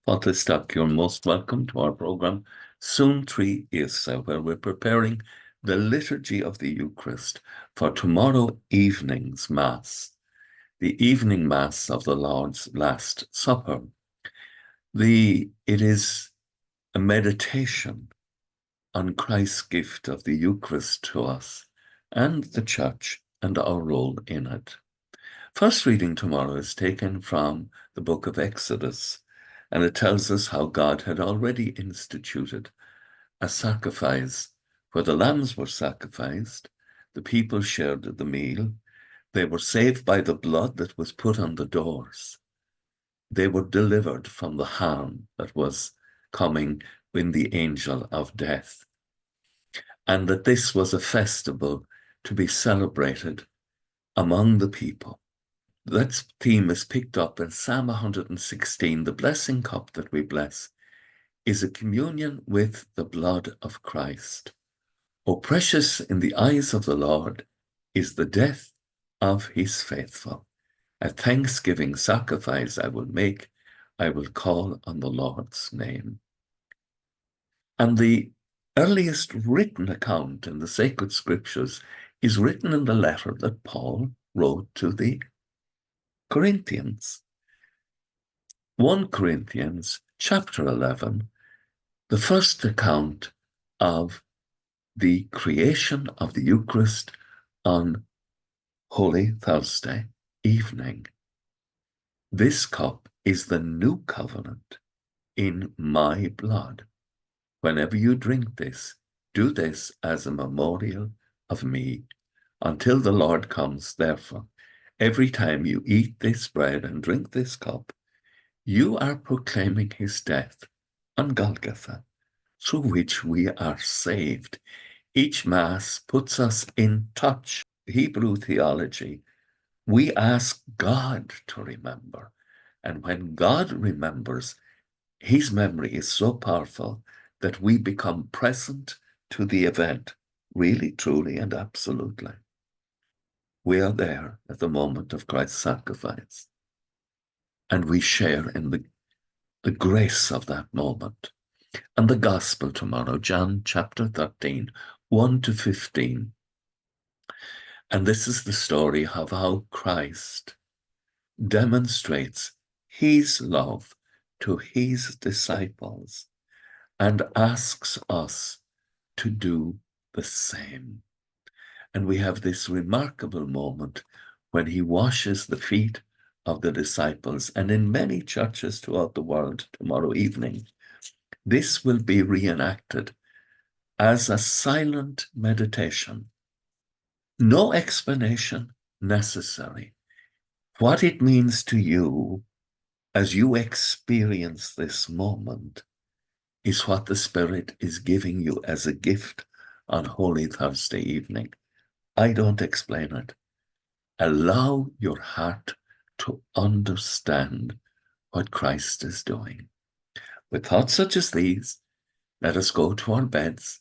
Fantastic. You're most welcome to our program, Suantraí Íosa, where we're preparing the Liturgy of the Eucharist for tomorrow evening's Mass, the evening Mass of the Lord's Last Supper. It is a meditation on Christ's gift of the Eucharist to us and the Church and our role in it. First reading tomorrow is taken from the book of Exodus, and it tells us how God had already instituted a sacrifice where the lambs were sacrificed, the people shared the meal, they were saved by the blood that was put on the doors. They were delivered from the harm that was coming when the angel of death. And that this was a festival to be celebrated among the people. That theme is picked up in Psalm 116. The blessing cup that we bless is a communion with the blood of Christ. Oh, precious in the eyes of the Lord is the death of his faithful. A thanksgiving sacrifice I will make. I will call on the Lord's name. And the earliest written account in the sacred scriptures is written in the letter that Paul wrote to the Corinthians. 1 Corinthians chapter 11, the first account of the creation of the Eucharist on Holy Thursday evening. This cup is the new covenant in my blood. Whenever you drink this, do this as a memorial of me until the Lord comes. Therefore, every time you eat this bread and drink this cup, you are proclaiming his death on Golgotha, through which we are saved. Each Mass puts us in touch. Hebrew theology, we ask God to remember. And when God remembers, his memory is so powerful that we become present to the event, really, truly, and absolutely. We are there at the moment of Christ's sacrifice, and we share in the grace of that moment. And the Gospel tomorrow, John chapter 13, 1 to 15. And this is the story of how Christ demonstrates his love to his disciples and asks us to do the same. And we have this remarkable moment when he washes the feet of the disciples. And in many churches throughout the world tomorrow evening, this will be reenacted as a silent meditation. No explanation necessary. What it means to you as you experience this moment is what the Spirit is giving you as a gift on Holy Thursday evening. I don't explain it. Allow your heart to understand what Christ is doing. With thoughts such as these, let us go to our beds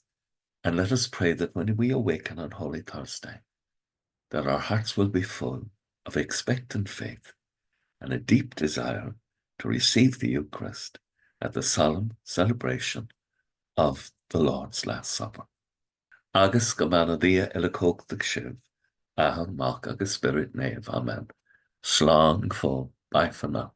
and let us pray that when we awaken on Holy Thursday, that our hearts will be full of expectant faith and a deep desire to receive the Eucharist at the solemn celebration of the Lord's Last Supper. Agus go bana dia ila cóchtach sibh, ahal mach agus spirit neve. Amen. Slán fó, bye for now.